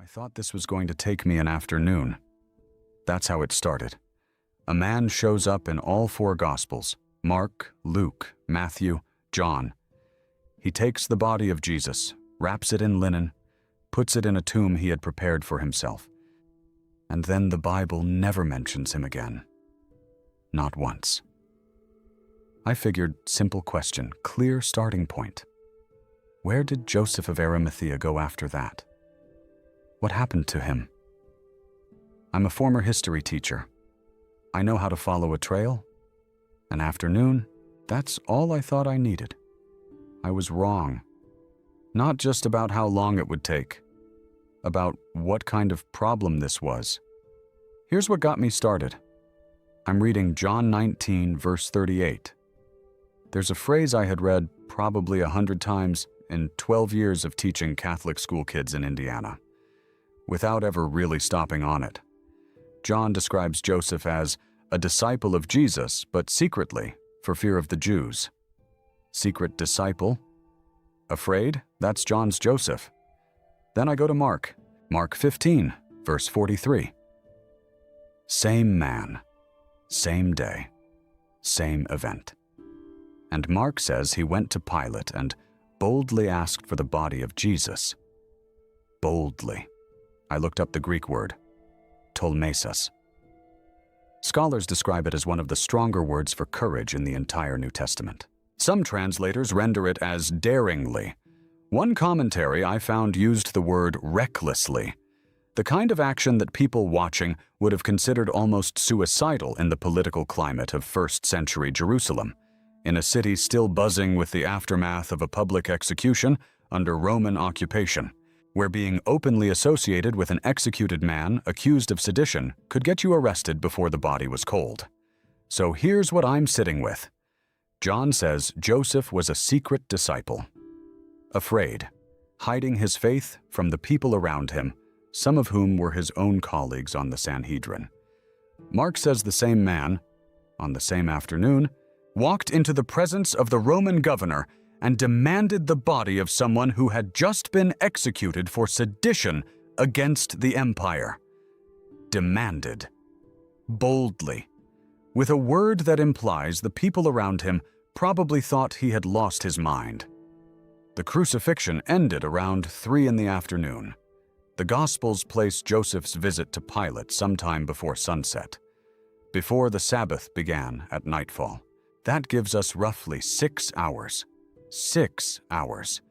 I thought this was going to take me an afternoon. That's how it started. A man shows up in all four Gospels: Mark, Luke, Matthew, John. He takes the body of Jesus, wraps it in linen, puts it in a tomb he had prepared for himself. And then the Bible never mentions him again. Not once. I figured, simple question, clear starting point. Where did Joseph of Arimathea go after that? What happened to him? I'm a former history teacher. I know how to follow a trail. An afternoon, that's all I thought I needed. I was wrong. Not just about how long it would take, about what kind of problem this was. Here's what got me started. I'm reading John 19, verse 38. There's a phrase I had read probably 100 times in 12 years of teaching Catholic school kids in Indiana, without ever really stopping on it. John describes Joseph as a disciple of Jesus, but secretly, for fear of the Jews. Secret disciple? Afraid? That's John's Joseph. Then I go to Mark 15, verse 43. Same man, same day, same event. And Mark says he went to Pilate and boldly asked for the body of Jesus. Boldly. I looked up the Greek word, tolmesos. Scholars describe it as one of the stronger words for courage in the entire New Testament. Some translators render it as daringly. One commentary I found used the word recklessly, the kind of action that people watching would have considered almost suicidal in the political climate of first-century Jerusalem, in a city still buzzing with the aftermath of a public execution under Roman occupation, where being openly associated with an executed man accused of sedition could get you arrested before the body was cold. So here's what I'm sitting with. John says Joseph was a secret disciple, afraid, hiding his faith from the people around him, some of whom were his own colleagues on the Sanhedrin. Mark says the same man, on the same afternoon, walked into the presence of the Roman governor and demanded the body of someone who had just been executed for sedition against the empire. Demanded. Boldly. With a word that implies the people around him probably thought he had lost his mind. The crucifixion ended around 3 in the afternoon. The Gospels place Joseph's visit to Pilate sometime before sunset, before the Sabbath began at nightfall. That gives us roughly 6 hours. 6 hours.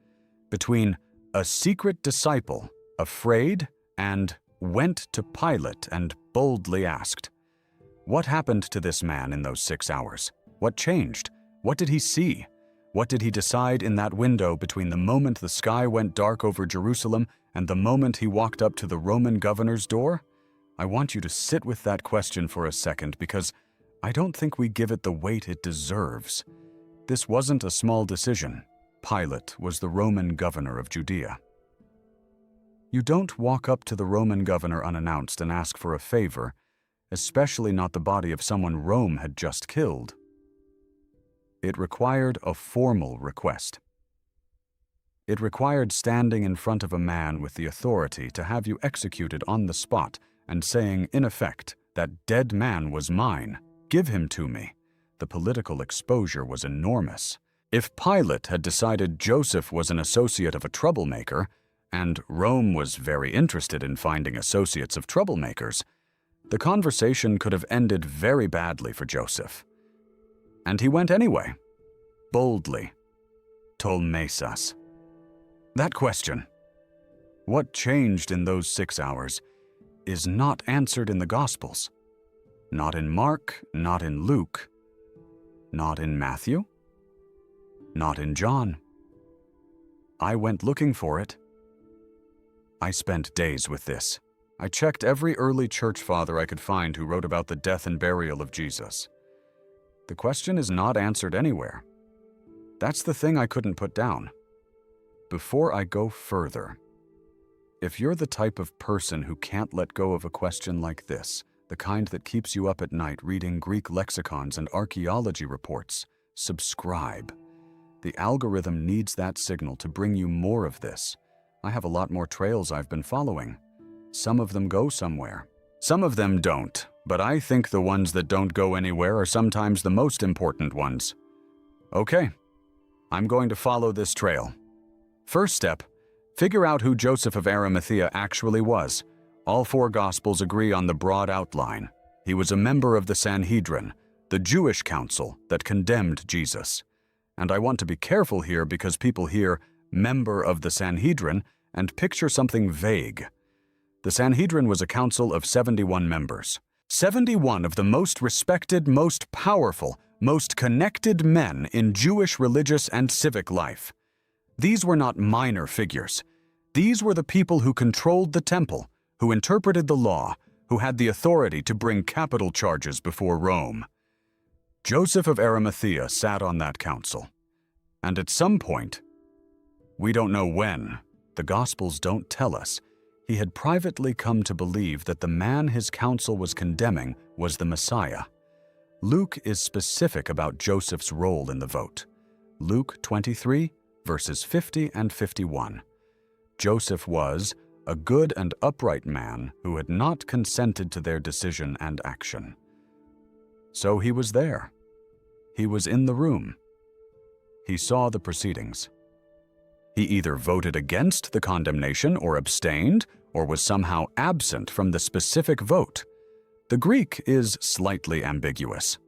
Between a secret disciple, afraid, and went to Pilate and boldly asked. What happened to this man in those 6 hours? What changed? What did he see? What did he decide in that window between the moment the sky went dark over Jerusalem and the moment he walked up to the Roman governor's door? I want you to sit with that question for a second because I don't think we give it the weight it deserves. This wasn't a small decision. Pilate was the Roman governor of Judea. You don't walk up to the Roman governor unannounced and ask for a favor, especially not the body of someone Rome had just killed. It required a formal request. It required standing in front of a man with the authority to have you executed on the spot and saying, in effect, that dead man was mine. Give him to me. The political exposure was enormous. If Pilate had decided Joseph was an associate of a troublemaker, and Rome was very interested in finding associates of troublemakers, the conversation could have ended very badly for Joseph. And he went anyway, boldly. Tolmesos. That question, what changed in those 6 hours, is not answered in the Gospels. Not in Mark, not in Luke, not in Matthew, not in John. I went looking for it. I spent days with this. I checked every early church father I could find who wrote about the death and burial of Jesus. The question is not answered anywhere. That's the thing I couldn't put down. Before I go further, if you're the type of person who can't let go of a question like this, the kind that keeps you up at night reading Greek lexicons and archaeology reports, subscribe. The algorithm needs that signal to bring you more of this. I have a lot more trails I've been following. Some of them go somewhere. Some of them don't, but I think the ones that don't go anywhere are sometimes the most important ones. Okay, I'm going to follow this trail. First step, figure out who Joseph of Arimathea actually was. All four Gospels agree on the broad outline. He was a member of the Sanhedrin, the Jewish council that condemned Jesus. And I want to be careful here because people hear member of the Sanhedrin and picture something vague. The Sanhedrin was a council of 71 members. 71 of the most respected, most powerful, most connected men in Jewish religious and civic life. These were not minor figures. These were the people who controlled the temple, who interpreted the law, who had the authority to bring capital charges before Rome. Joseph of Arimathea sat on that council. And at some point, we don't know when, the Gospels don't tell us, he had privately come to believe that the man his council was condemning was the Messiah. Luke is specific about Joseph's role in the vote. Luke 23, verses 50 and 51. Joseph was a good and upright man who had not consented to their decision and action. So he was there. He was in the room. He saw the proceedings. He either voted against the condemnation or abstained, or was somehow absent from the specific vote. The Greek is slightly ambiguous,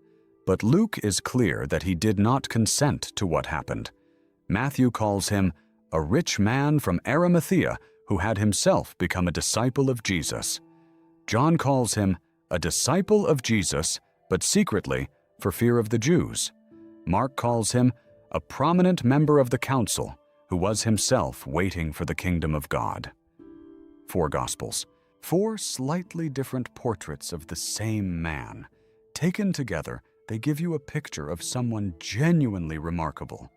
but Luke is clear that he did not consent to what happened. Matthew calls him a rich man from Arimathea who had himself become a disciple of Jesus. John calls him a disciple of Jesus, but secretly for fear of the Jews. Mark calls him a prominent member of the council who was himself waiting for the kingdom of God. Four Gospels, four slightly different portraits of the same man. Taken together, they give you a picture of someone genuinely remarkable,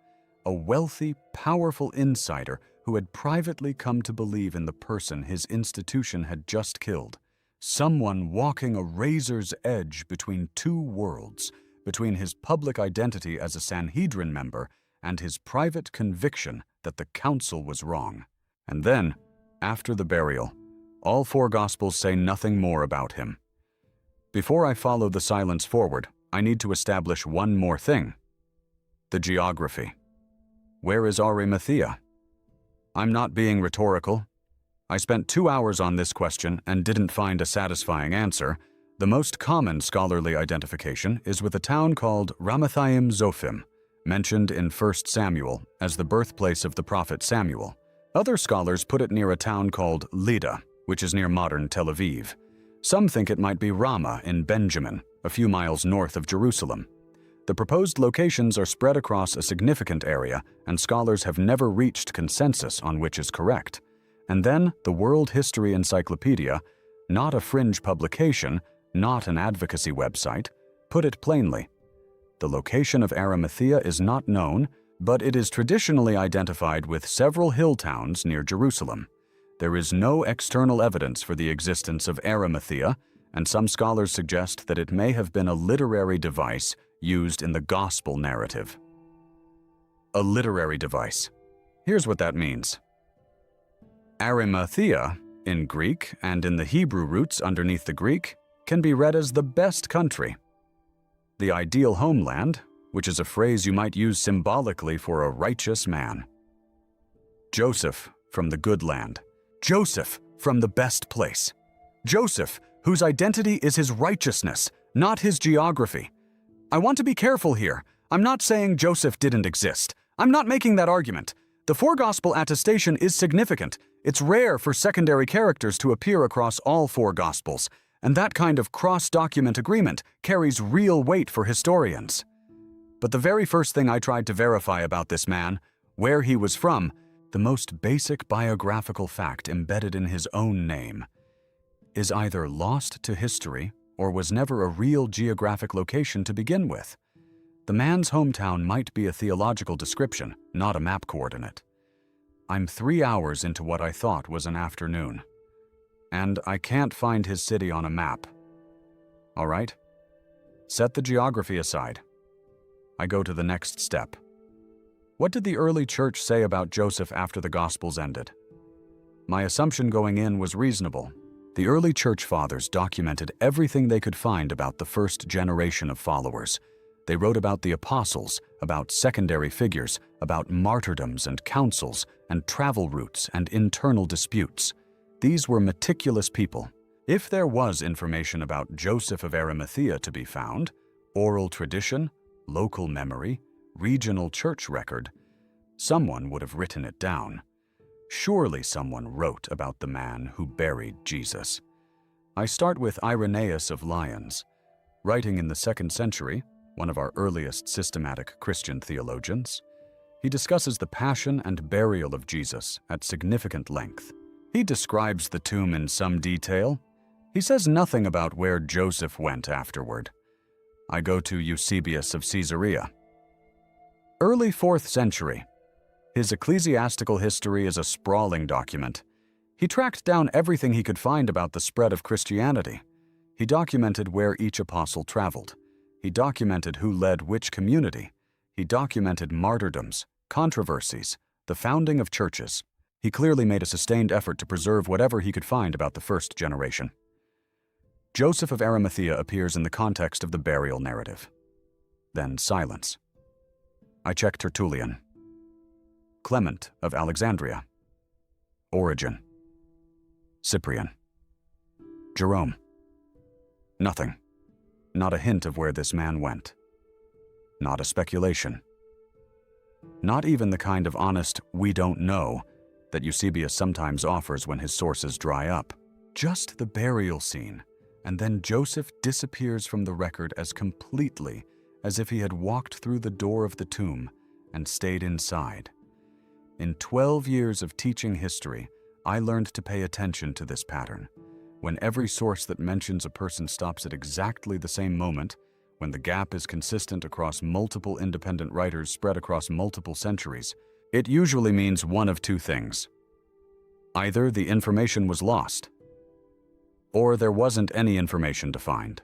a wealthy, powerful insider who had privately come to believe in the person his institution had just killed, someone walking a razor's edge between two worlds, between his public identity as a Sanhedrin member and his private conviction that the council was wrong. And then, after the burial, all four Gospels say nothing more about him. Before I follow the silence forward, I need to establish one more thing: the geography. Where is Arimathea? I'm not being rhetorical. I spent 2 hours on this question and didn't find a satisfying answer. The most common scholarly identification is with a town called Ramathaim Zophim, mentioned in 1 Samuel as the birthplace of the prophet Samuel. Other scholars put it near a town called Lydda, which is near modern Tel Aviv. Some think it might be Ramah in Benjamin, a few miles north of Jerusalem. The proposed locations are spread across a significant area, and scholars have never reached consensus on which is correct. And then the World History Encyclopedia, not a fringe publication, not an advocacy website, put it plainly. The location of Arimathea is not known, but it is traditionally identified with several hill towns near Jerusalem. There is no external evidence for the existence of Arimathea, and some scholars suggest that it may have been a literary device used in the gospel narrative. A literary device. Here's what that means. Arimathea, in Greek and in the Hebrew roots underneath the Greek, can be read as the best country. The ideal homeland, which is a phrase you might use symbolically for a righteous man. Joseph from the good land. Joseph from the best place. Joseph, whose identity is his righteousness, not his geography. I want to be careful here. I'm not saying Joseph didn't exist. I'm not making that argument. The four-gospel attestation is significant. It's rare for secondary characters to appear across all four gospels, and that kind of cross-document agreement carries real weight for historians. But the very first thing I tried to verify about this man, where he was from, the most basic biographical fact embedded in his own name, is either lost to history or was never a real geographic location to begin with. The man's hometown might be a theological description, not a map coordinate. I'm 3 hours into what I thought was an afternoon, and I can't find his city on a map. All right? Set the geography aside. I go to the next step. What did the early church say about Joseph after the Gospels ended? My assumption going in was reasonable. The early church fathers documented everything they could find about the first generation of followers. They wrote about the apostles, about secondary figures, about martyrdoms and councils, and travel routes and internal disputes. These were meticulous people. If there was information about Joseph of Arimathea to be found, oral tradition, local memory, regional church record, someone would have written it down. Surely someone wrote about the man who buried Jesus. I start with Irenaeus of Lyons. Writing in the 2nd century, one of our earliest systematic Christian theologians, he discusses the passion and burial of Jesus at significant length. He describes the tomb in some detail. He says nothing about where Joseph went afterward. I go to Eusebius of Caesarea. Early 4th century. His ecclesiastical history is a sprawling document. He tracked down everything he could find about the spread of Christianity. He documented where each apostle traveled. He documented who led which community. He documented martyrdoms, controversies, the founding of churches. He clearly made a sustained effort to preserve whatever he could find about the first generation. Joseph of Arimathea appears in the context of the burial narrative. Then silence. I check Tertullian. Clement of Alexandria. Origen. Cyprian. Jerome. Nothing. Not a hint of where this man went. Not a speculation. Not even the kind of honest "we don't know" that Eusebius sometimes offers when his sources dry up. Just the burial scene, and then Joseph disappears from the record as completely as if he had walked through the door of the tomb and stayed inside. In 12 years of teaching history, I learned to pay attention to this pattern. When every source that mentions a person stops at exactly the same moment, when the gap is consistent across multiple independent writers spread across multiple centuries, it usually means one of two things. Either the information was lost, or there wasn't any information to find.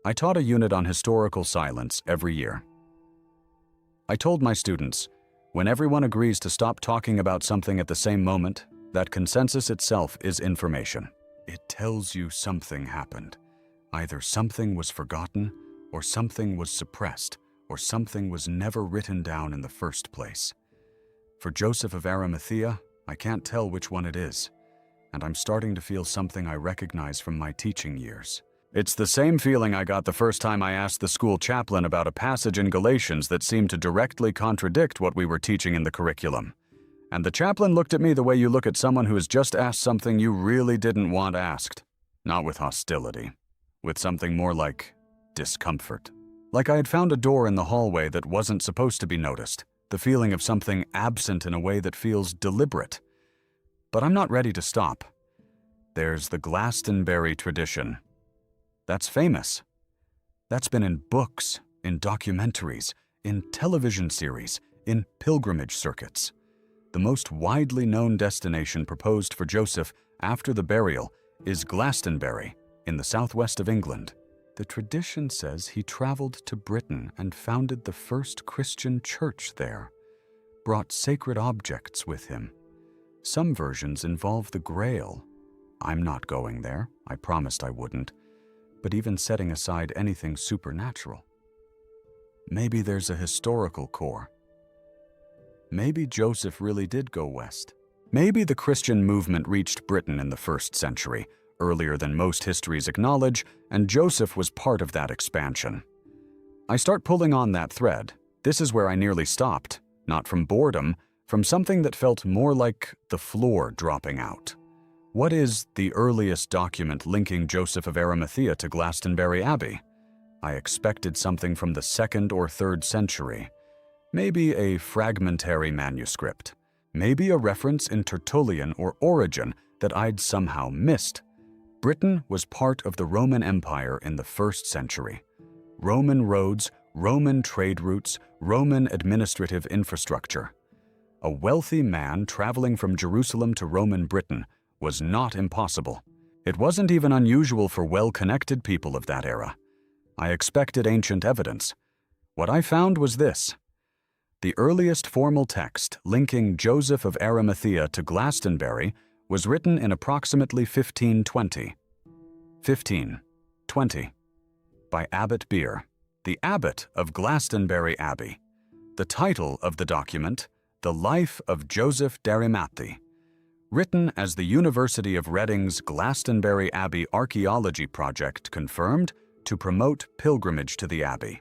I taught a unit on historical silence every year. I told my students, when everyone agrees to stop talking about something at the same moment, that consensus itself is information. It tells you something happened. Either something was forgotten, or something was suppressed, or something was never written down in the first place. For Joseph of Arimathea, I can't tell which one it is, and I'm starting to feel something I recognize from my teaching years. It's the same feeling I got the first time I asked the school chaplain about a passage in Galatians that seemed to directly contradict what we were teaching in the curriculum. And the chaplain looked at me the way you look at someone who has just asked something you really didn't want asked. Not with hostility, with something more like discomfort. Like I had found a door in the hallway that wasn't supposed to be noticed, the feeling of something absent in a way that feels deliberate. But I'm not ready to stop. There's the Glastonbury tradition. That's famous. That's been in books, in documentaries, in television series, in pilgrimage circuits. The most widely known destination proposed for Joseph after the burial is Glastonbury, in the southwest of England. The tradition says he traveled to Britain and founded the first Christian church there, brought sacred objects with him. Some versions involve the Grail. I'm not going there. I promised I wouldn't. But even setting aside anything supernatural, maybe there's a historical core. Maybe Joseph really did go west. Maybe the Christian movement reached Britain in the 1st century, earlier than most histories acknowledge, and Joseph was part of that expansion. I start pulling on that thread. This is where I nearly stopped, not from boredom, from something that felt more like the floor dropping out. What is the earliest document linking Joseph of Arimathea to Glastonbury Abbey? I expected something from the 2nd or 3rd century. Maybe a fragmentary manuscript. Maybe a reference in Tertullian or Origen that I'd somehow missed. Britain was part of the Roman Empire in the 1st century. Roman roads, Roman trade routes, Roman administrative infrastructure. A wealthy man traveling from Jerusalem to Roman Britain was not impossible. It wasn't even unusual for well-connected people of that era. I expected ancient evidence. What I found was this. The earliest formal text linking Joseph of Arimathea to Glastonbury was written in approximately 1520, by Abbot Bere, the abbot of Glastonbury Abbey. The title of the document, The Life of Joseph of Arimathea, written as the University of Reading's Glastonbury Abbey archaeology project confirmed to promote pilgrimage to the abbey.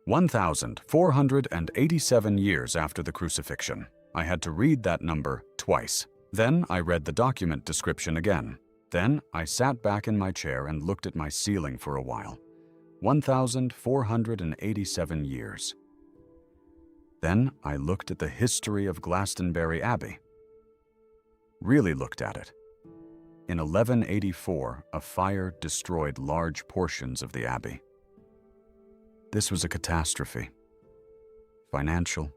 1,487 years after the crucifixion. I had to read that number twice. Then I read the document description again. Then I sat back in my chair and looked at my ceiling for a while. 1,487 years. Then I looked at the history of Glastonbury Abbey. Really looked at it. In 1184, a fire destroyed large portions of the abbey. This was a catastrophe. Financial,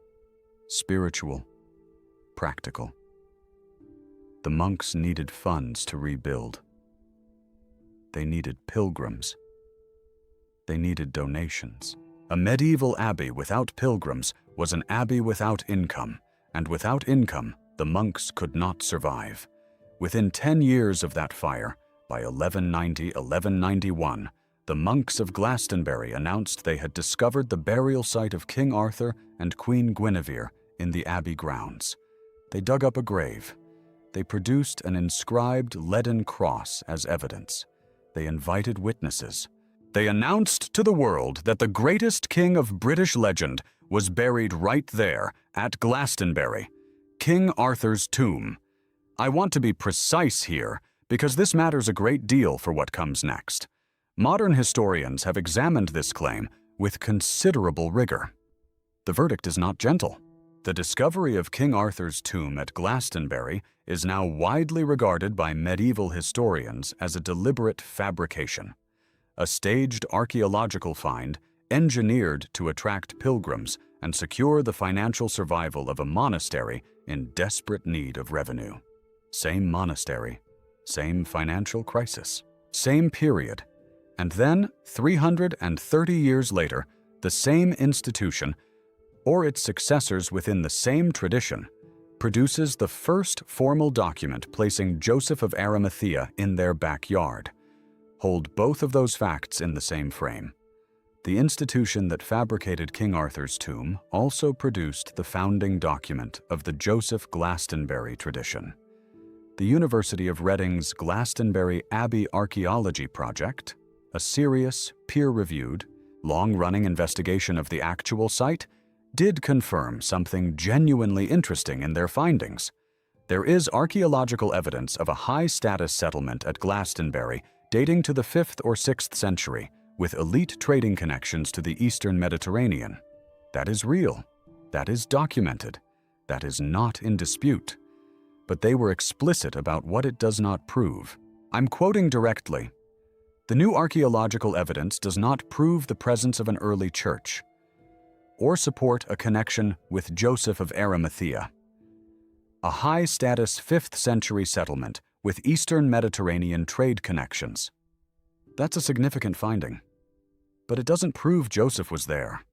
spiritual, practical. The monks needed funds to rebuild. They needed pilgrims. They needed donations. A medieval abbey without pilgrims was an abbey without income, and without income, the monks could not survive. Within 10 years of that fire, by 1190-1191, the monks of Glastonbury announced they had discovered the burial site of King Arthur and Queen Guinevere in the abbey grounds. They dug up a grave. They produced an inscribed leaden cross as evidence. They invited witnesses. They announced to the world that the greatest king of British legend was buried right there at Glastonbury, King Arthur's tomb. I want to be precise here because this matters a great deal for what comes next. Modern historians have examined this claim with considerable rigor. The verdict is not gentle. The discovery of King Arthur's tomb at Glastonbury is now widely regarded by medieval historians as a deliberate fabrication, a staged archaeological find engineered to attract pilgrims and secure the financial survival of a monastery in desperate need of revenue. Same monastery, same financial crisis, same period. And then, 330 years later, the same institution, or its successors within the same tradition, produces the first formal document placing Joseph of Arimathea in their backyard. Hold both of those facts in the same frame. The institution that fabricated King Arthur's tomb also produced the founding document of the Joseph Glastonbury tradition. The University of Reading's Glastonbury Abbey Archaeology Project, a serious, peer-reviewed, long-running investigation of the actual site, did confirm something genuinely interesting in their findings. There is archaeological evidence of a high-status settlement at Glastonbury dating to the 5th or 6th century, with elite trading connections to the Eastern Mediterranean. That is real. That is documented. That is not in dispute. But they were explicit about what it does not prove. I'm quoting directly. The new archaeological evidence does not prove the presence of an early church or support a connection with Joseph of Arimathea, a high-status 5th century settlement with Eastern Mediterranean trade connections. That's a significant finding. But it doesn't prove Joseph was there.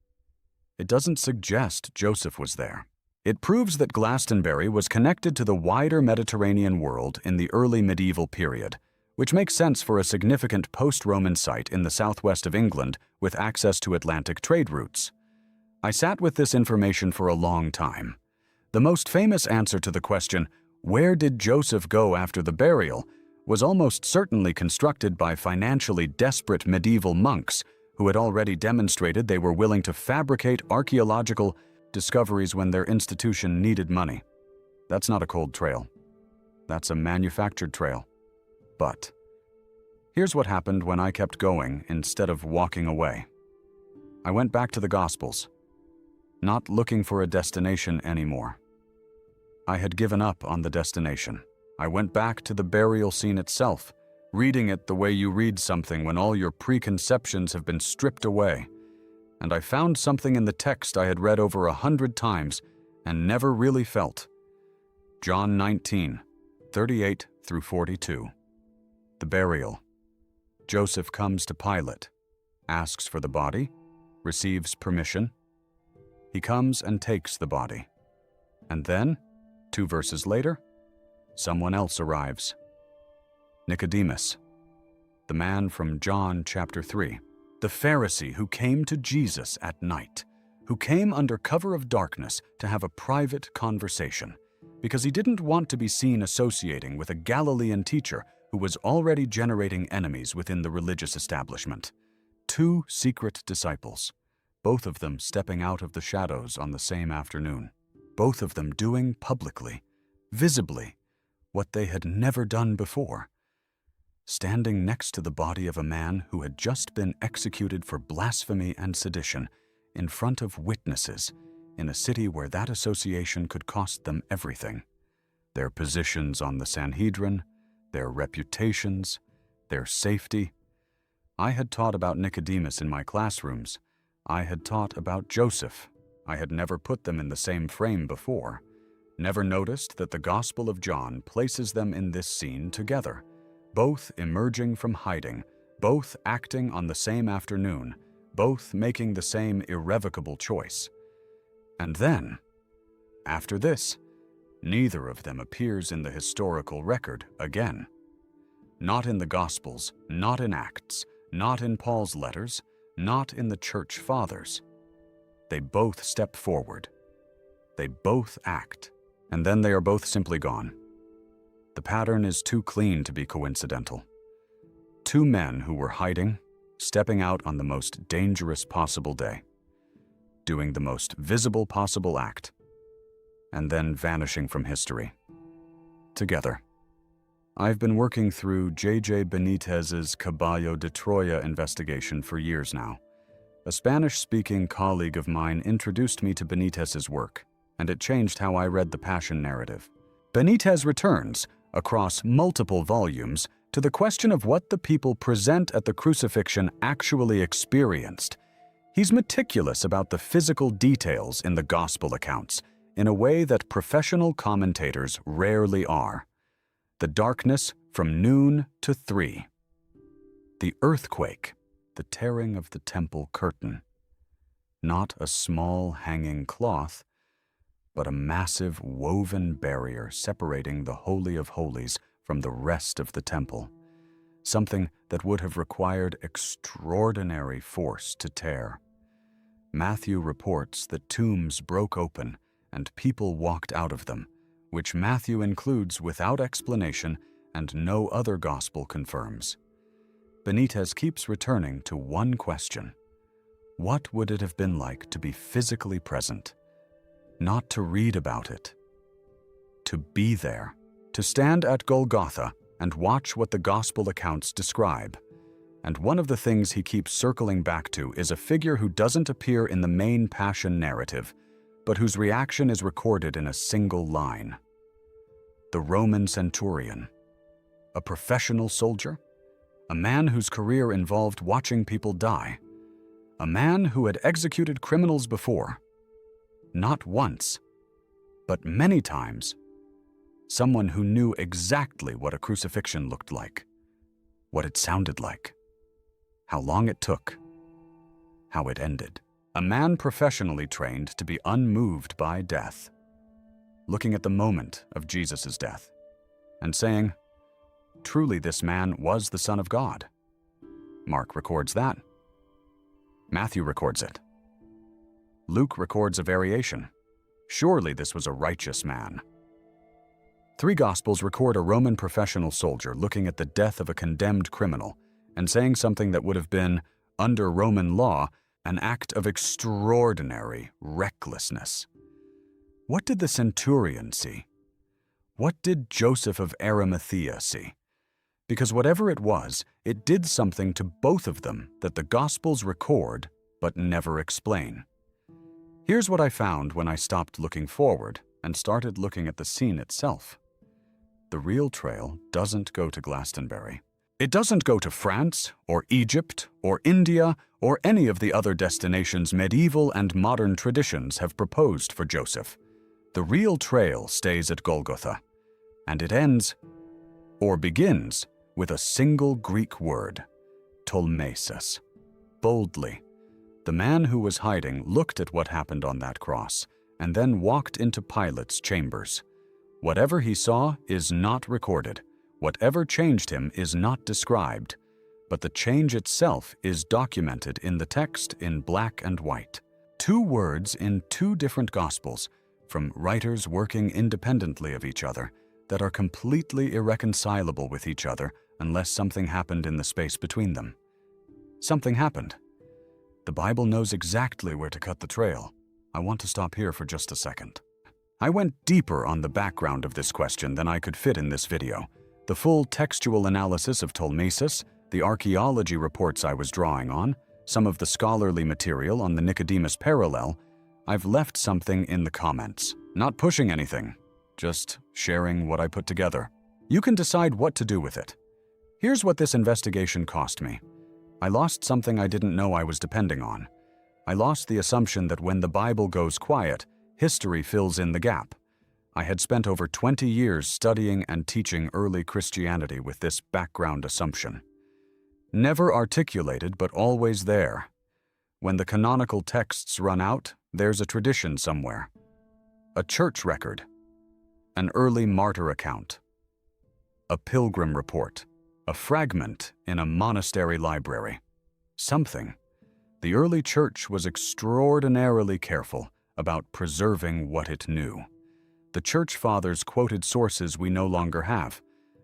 It doesn't suggest Joseph was there. It proves that Glastonbury was connected to the wider Mediterranean world in the early medieval period, which makes sense for a significant post-Roman site in the southwest of England with access to Atlantic trade routes. I sat with this information for a long time. The most famous answer to the question, where did Joseph go after the burial, was almost certainly constructed by financially desperate medieval monks who had already demonstrated they were willing to fabricate archaeological discoveries when their institution needed money. That's not a cold trail. That's a manufactured trail. But here's what happened when I kept going instead of walking away. I went back to the Gospels, not looking for a destination anymore. I had given up on the destination. I went back to the burial scene itself, reading it the way you read something when all your preconceptions have been stripped away. And I found something in the text I had read over 100 times and never really felt. John 19, 38 through 42. The burial. Joseph comes to Pilate, asks for the body, receives permission. He comes and takes the body. And then, 2 verses later, someone else arrives. Nicodemus, the man from John chapter 3, the Pharisee who came to Jesus at night, who came under cover of darkness to have a private conversation, because he didn't want to be seen associating with a Galilean teacher who was already generating enemies within the religious establishment. 2 secret disciples, both of them stepping out of the shadows on the same afternoon, both of them doing publicly, visibly, what they had never done before, standing next to the body of a man who had just been executed for blasphemy and sedition in front of witnesses in a city where that association could cost them everything: their positions on the Sanhedrin, their reputations, their safety. I had taught about Nicodemus in my classrooms. I had taught about Joseph. I had never put them in the same frame before, never noticed that the Gospel of John places them in this scene together, both emerging from hiding, both acting on the same afternoon, both making the same irrevocable choice. And then, after this, neither of them appears in the historical record again. Not in the Gospels, not in Acts, not in Paul's letters, not in the Church Fathers. They both step forward. They both act, and then they are both simply gone. The pattern is too clean to be coincidental. 2 men who were hiding, stepping out on the most dangerous possible day, doing the most visible possible act, and then vanishing from history. Together. I've been working through J.J. Benitez's Caballo de Troya investigation for years now. A Spanish-speaking colleague of mine introduced me to Benitez's work, and it changed how I read the Passion narrative. Benitez returns, across multiple volumes, to the question of what the people present at the crucifixion actually experienced. He's meticulous about the physical details in the gospel accounts, in a way that professional commentators rarely are. The darkness from noon to 3. The earthquake, the tearing of the temple curtain. Not a small hanging cloth, but a massive woven barrier separating the Holy of Holies from the rest of the temple, something that would have required extraordinary force to tear. Matthew reports that tombs broke open and people walked out of them, which Matthew includes without explanation and no other gospel confirms. Benitez keeps returning to one question: what would it have been like to be physically present? Not to read about it, to be there, to stand at Golgotha and watch what the gospel accounts describe. And one of the things he keeps circling back to is a figure who doesn't appear in the main Passion narrative, but whose reaction is recorded in a single line. The Roman centurion. A professional soldier? A man whose career involved watching people die. A man who had executed criminals before. Not once, but many times. Someone who knew exactly what a crucifixion looked like, what it sounded like, how long it took, how it ended. A man professionally trained to be unmoved by death, looking at the moment of Jesus' death and saying, truly this man was the Son of God. Mark records that. Matthew records it. Luke records a variation. Surely this was a righteous man. 3 Gospels record a Roman professional soldier looking at the death of a condemned criminal and saying something that would have been, under Roman law, an act of extraordinary recklessness. What did the centurion see? What did Joseph of Arimathea see? Because whatever it was, it did something to both of them that the Gospels record but never explain. Here's what I found when I stopped looking forward and started looking at the scene itself. The real trail doesn't go to Glastonbury. It doesn't go to France, or Egypt, or India, or any of the other destinations medieval and modern traditions have proposed for Joseph. The real trail stays at Golgotha, and it ends, or begins, with a single Greek word, tolmesis. Boldly, the man who was hiding looked at what happened on that cross, and then walked into Pilate's chambers. Whatever he saw is not recorded. Whatever changed him is not described. But the change itself is documented in the text in black and white. 2 words in 2 different Gospels, from writers working independently of each other, that are completely irreconcilable with each other unless something happened in the space between them. Something happened. The Bible knows exactly where to cut the trail. I want to stop here for just a second. I went deeper on the background of this question than I could fit in this video. The full textual analysis of Ptolemaios, the archaeology reports I was drawing on, some of the scholarly material on the Nicodemus parallel. I've left something in the comments. Not pushing anything, just sharing what I put together. You can decide what to do with it. Here's what this investigation cost me. I lost something I didn't know I was depending on. I lost the assumption that when the Bible goes quiet, history fills in the gap. I had spent over 20 years studying and teaching early Christianity with this background assumption. Never articulated, but always there. When the canonical texts run out, there's a tradition somewhere. A church record. An early martyr account. A pilgrim report. A fragment in a monastery library. Something. The early church was extraordinarily careful about preserving what it knew. The church fathers quoted sources we no longer have.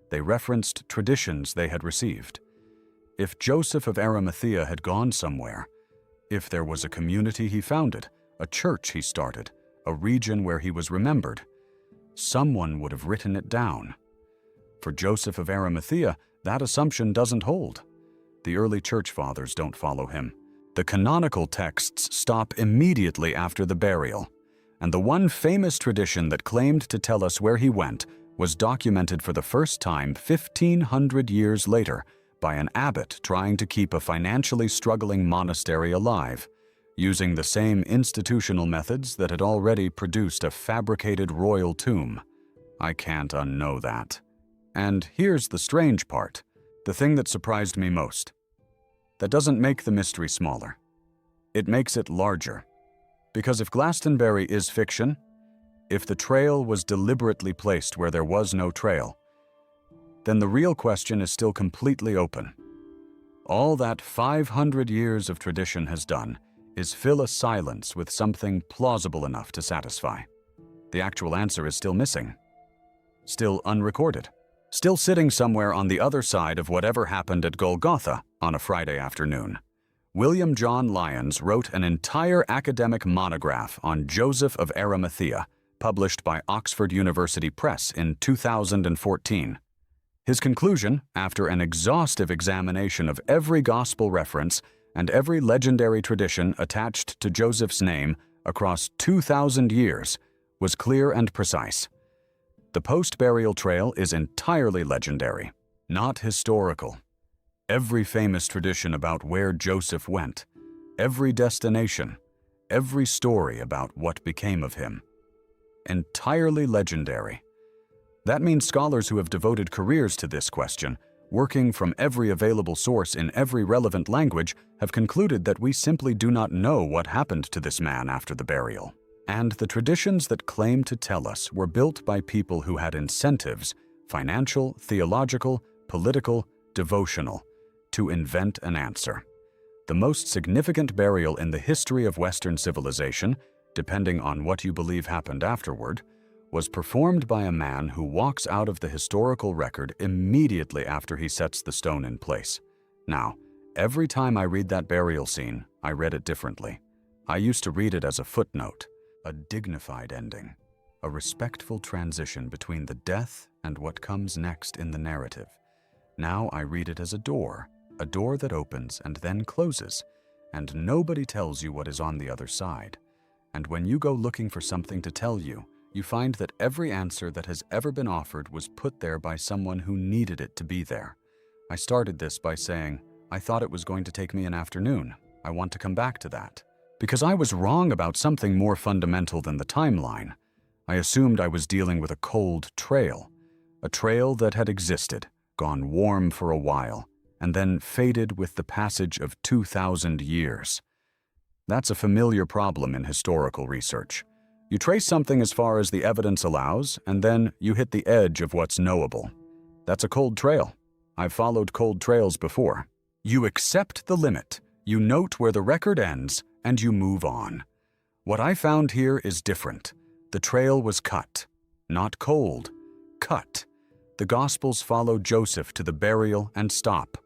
They referenced traditions they had received. If Joseph of Arimathea had gone somewhere, if there was a community he founded, a church he started, a region where he was remembered, someone would have written it down. For Joseph of Arimathea, that assumption doesn't hold. The early church fathers don't follow him. The canonical texts stop immediately after the burial, and the one famous tradition that claimed to tell us where he went was documented for the first time 1,500 years later by an abbot trying to keep a financially struggling monastery alive, using the same institutional methods that had already produced a fabricated royal tomb. I can't unknow that. And here's the strange part, the thing that surprised me most. That doesn't make the mystery smaller. It makes it larger. Because if Glastonbury is fiction, if the trail was deliberately placed where there was no trail, then the real question is still completely open. All that 500 years of tradition has done is fill a silence with something plausible enough to satisfy. The actual answer is still missing. Still unrecorded. Still sitting somewhere on the other side of whatever happened at Golgotha on a Friday afternoon. William John Lyons wrote an entire academic monograph on Joseph of Arimathea, published by Oxford University Press in 2014. His conclusion, after an exhaustive examination of every gospel reference and every legendary tradition attached to Joseph's name across 2,000 years, was clear and precise. The post-burial trail is entirely legendary, not historical. Every famous tradition about where Joseph went, every destination, every story about what became of him. Entirely legendary. That means scholars who have devoted careers to this question, working from every available source in every relevant language, have concluded that we simply do not know what happened to this man after the burial. And the traditions that claim to tell us were built by people who had incentives, financial, theological, political, devotional, to invent an answer. The most significant burial in the history of Western civilization, depending on what you believe happened afterward, was performed by a man who walks out of the historical record immediately after he sets the stone in place. Now, every time I read that burial scene, I read it differently. I used to read it as a footnote, a dignified ending, a respectful transition between the death and what comes next in the narrative. Now I read it as a door that opens and then closes, and nobody tells you what is on the other side. And when you go looking for something to tell you, you find that every answer that has ever been offered was put there by someone who needed it to be there. I started this by saying, I thought it was going to take me an afternoon. I want to come back to that. Because I was wrong about something more fundamental than the timeline. I assumed I was dealing with a cold trail. A trail that had existed, gone warm for a while, and then faded with the passage of 2,000 years. That's a familiar problem in historical research. You trace something as far as the evidence allows, and then you hit the edge of what's knowable. That's a cold trail. I've followed cold trails before. You accept the limit, you note where the record ends, and you move on. What I found here is different. The trail was cut, not cold, cut. The Gospels follow Joseph to the burial and stop.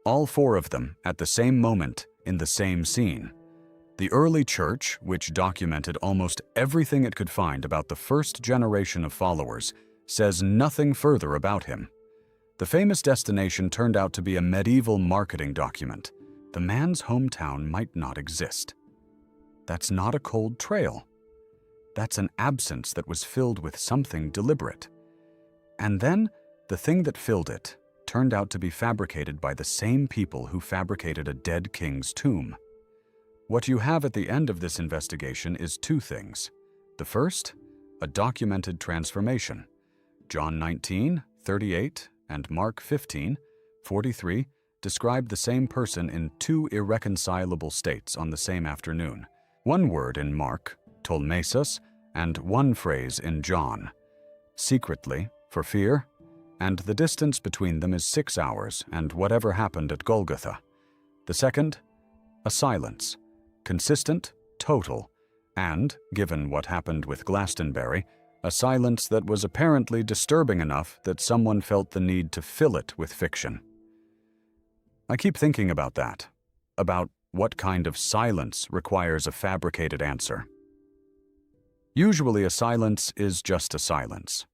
All four of them at the same moment in the same scene. The early church, which documented almost everything it could find about the first generation of followers, says nothing further about him. The famous destination turned out to be a medieval marketing document. The man's hometown might not exist. That's not a cold trail. That's an absence that was filled with something deliberate. And then, the thing that filled it turned out to be fabricated by the same people who fabricated a dead king's tomb. What you have at the end of this investigation is two things. The first, a documented transformation. John 19:38 and Mark 15:43 describe the same person in two irreconcilable states on the same afternoon. One word in Mark, tolmesos, and one phrase in John, secretly, for fear, and the distance between them is 6 hours and whatever happened at Golgotha. The second, a silence, consistent, total, and, given what happened with Glastonbury, a silence that was apparently disturbing enough that someone felt the need to fill it with fiction. I keep thinking about that, about what kind of silence requires a fabricated answer. Usually a silence is just a silence.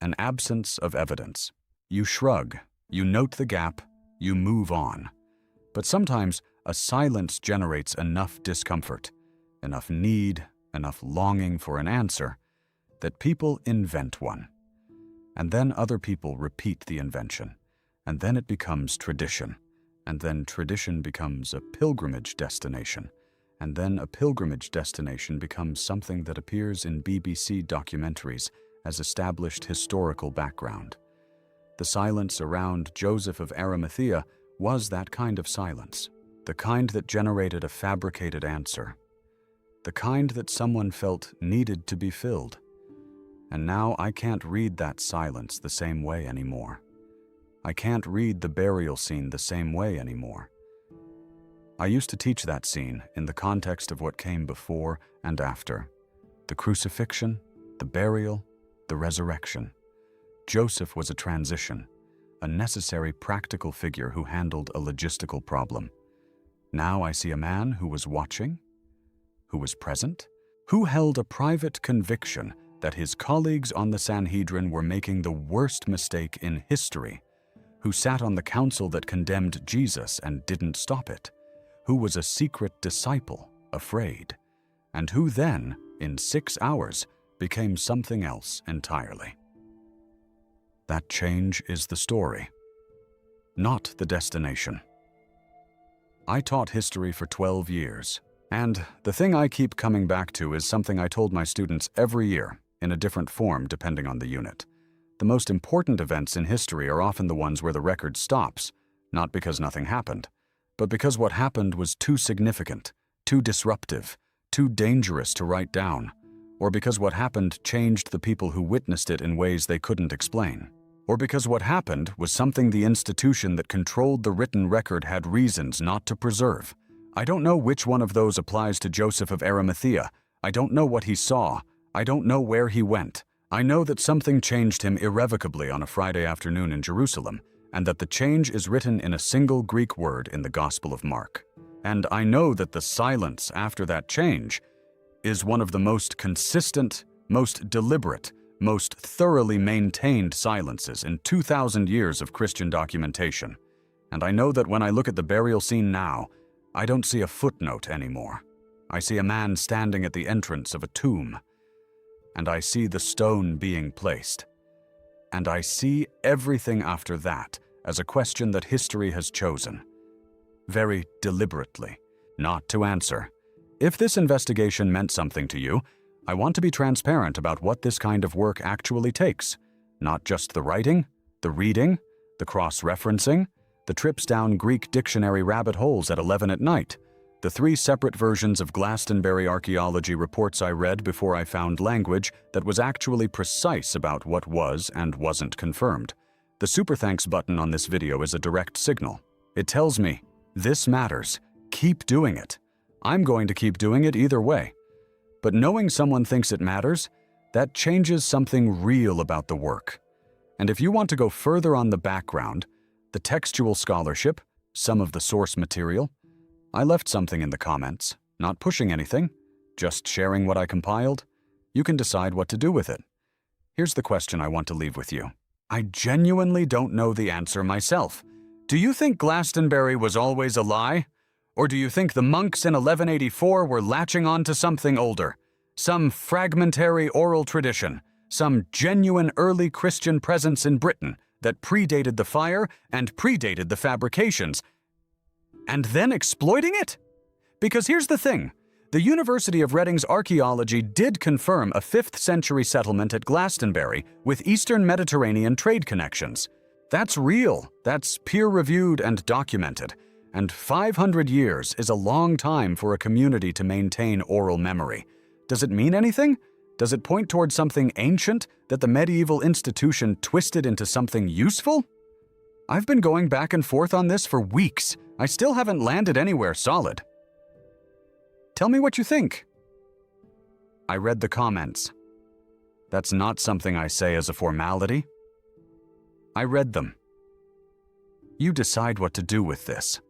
An absence of evidence. You shrug, you note the gap, you move on. But sometimes a silence generates enough discomfort, enough need, enough longing for an answer, that people invent one. And then other people repeat the invention, and then it becomes tradition, and then tradition becomes a pilgrimage destination, and then a pilgrimage destination becomes something that appears in BBC documentaries as established historical background. The silence around Joseph of Arimathea was that kind of silence, the kind that generated a fabricated answer, the kind that someone felt needed to be filled. And now I can't read that silence the same way anymore. I can't read the burial scene the same way anymore. I used to teach that scene in the context of what came before and after. The crucifixion, the burial, the resurrection. Joseph was a transition, a necessary practical figure who handled a logistical problem. Now I see a man who was watching, who was present, who held a private conviction that his colleagues on the Sanhedrin were making the worst mistake in history, who sat on the council that condemned Jesus and didn't stop it, who was a secret disciple, afraid, and who then, in 6 hours, became something else entirely. That change is the story, not the destination. I taught history for 12 years, and the thing I keep coming back to is something I told my students every year, in a different form depending on the unit. The most important events in history are often the ones where the record stops, not because nothing happened, but because what happened was too significant, too disruptive, too dangerous to write down, or because what happened changed the people who witnessed it in ways they couldn't explain, or because what happened was something the institution that controlled the written record had reasons not to preserve. I don't know which one of those applies to Joseph of Arimathea. I don't know what he saw. I don't know where he went. I know that something changed him irrevocably on a Friday afternoon in Jerusalem, and that the change is written in a single Greek word in the Gospel of Mark. And I know that the silence after that change is one of the most consistent, most deliberate, most thoroughly maintained silences in 2,000 years of Christian documentation. And I know that when I look at the burial scene now, I don't see a footnote anymore. I see a man standing at the entrance of a tomb. And I see the stone being placed. And I see everything after that as a question that history has chosen, very deliberately, not to answer. If this investigation meant something to you, I want to be transparent about what this kind of work actually takes, not just the writing, the reading, the cross-referencing, the trips down Greek dictionary rabbit holes at 11 at night, The 3 separate versions of Glastonbury archaeology reports I read before I found language that was actually precise about what was and wasn't confirmed. The super thanks button on this video is a direct signal. It tells me, this matters, keep doing it. I'm going to keep doing it either way. But knowing someone thinks it matters, that changes something real about the work. And if you want to go further on the background, the textual scholarship, some of the source material, I left something in the comments, not pushing anything, just sharing what I compiled. You can decide what to do with it. Here's the question I want to leave with you. I genuinely don't know the answer myself. Do you think Glastonbury was always a lie? Or do you think the monks in 1184 were latching on to something older? Some fragmentary oral tradition, some genuine early Christian presence in Britain that predated the fire and predated the fabrications, and then exploiting it? Because here's the thing. The University of Reading's archaeology did confirm a 5th century settlement at Glastonbury with Eastern Mediterranean trade connections. That's real, that's peer-reviewed and documented. And 500 years is a long time for a community to maintain oral memory. Does it mean anything? Does it point towards something ancient that the medieval institution twisted into something useful? I've been going back and forth on this for weeks. I still haven't landed anywhere solid. Tell me what you think. I read the comments. That's not something I say as a formality. I read them. You decide what to do with this.